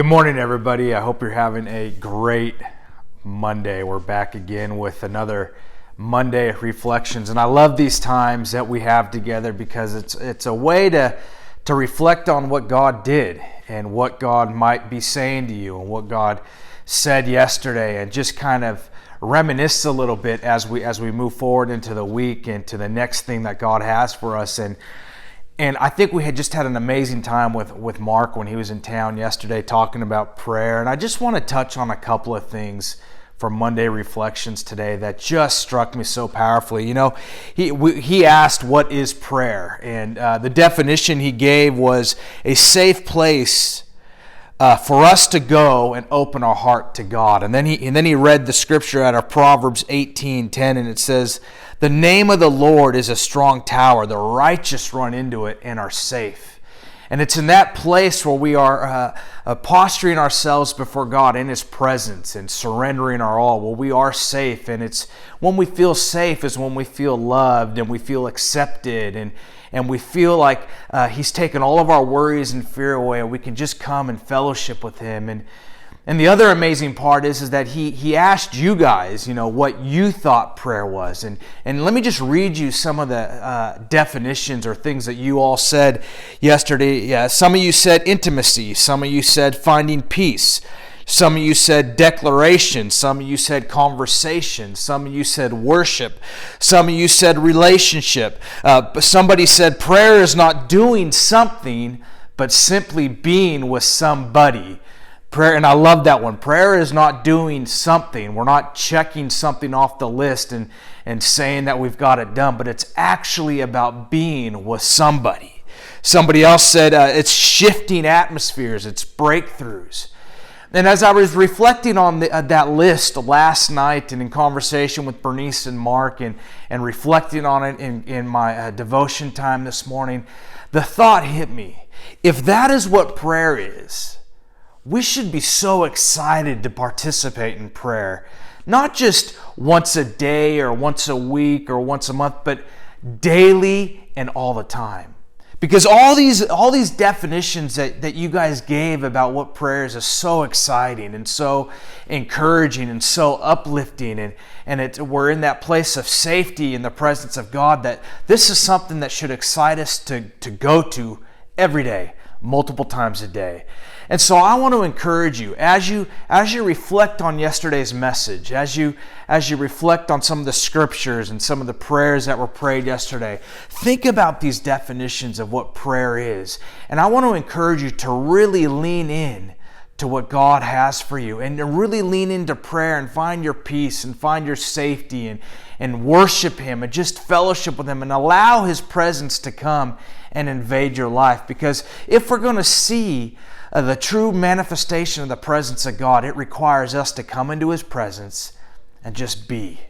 Good morning, everybody. I hope you're having a great Monday. We're back again with another Monday Reflections, and I love these times that we have together because it's a way to reflect on what God did and what God might be saying to you and what God said yesterday, and just kind of reminisce a little bit as we move forward into the week and to the next thing that God has for us. And I think we had just had an amazing time with Mark when he was in town yesterday talking about prayer. And I just want to touch on a couple of things for Monday Reflections today that just struck me so powerfully. You know, he asked, what is prayer? And the definition he gave was a safe place for us to go and open our heart to God. And then he read the scripture out of Proverbs 18:10, and it says, "The name of the Lord is a strong tower. The righteous run into it and are safe." And it's in that place where we are posturing ourselves before God in His presence and surrendering our all. Well, we are safe, and it's when we feel safe is when we feel loved and we feel accepted, and we feel like He's taken all of our worries and fear away, and we can just come and fellowship with Him. And the other amazing part is that he asked you guys, what you thought prayer was. And let me just read you some of the definitions or things that you all said yesterday. Yeah, some of you said intimacy. Some of you said finding peace. Some of you said declaration. Some of you said conversation. Some of you said worship. Some of you said relationship. Somebody said prayer is not doing something, but simply being with somebody. Prayer, and I love that one. Prayer is not doing something. We're not checking something off the list and saying that we've got it done, but it's actually about being with somebody. Somebody else said it's shifting atmospheres, it's breakthroughs. And as I was reflecting on that list last night and in conversation with Bernice and Mark and reflecting on it in my devotion time this morning, the thought hit me. If that is what prayer is, we should be so excited to participate in prayer. Not just once a day or once a week or once a month, but daily and all the time. Because all these definitions that you guys gave about what prayer is so exciting and so encouraging and so uplifting, and we're in that place of safety in the presence of God, that this is something that should excite us to go to every day, multiple times a day. And so I want to encourage you, as you reflect on yesterday's message, as you reflect on some of the scriptures and some of the prayers that were prayed yesterday, think about these definitions of what prayer is. And I want to encourage you to really lean in to what God has for you, and to really lean into prayer and find your peace and find your safety and worship Him and just fellowship with Him and allow His presence to come and invade your life. Because if we're going to see the true manifestation of the presence of God, it requires us to come into His presence and just be.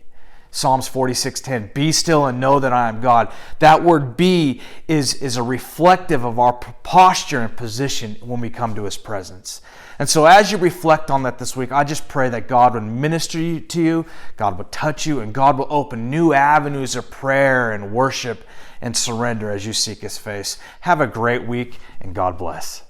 Psalms 46:10, "Be still and know that I am God." That word "be" is a reflective of our posture and position when we come to His presence. And so as you reflect on that this week, I just pray that God would minister to you, God would touch you, and God will open new avenues of prayer and worship and surrender as you seek His face. Have a great week, and God bless.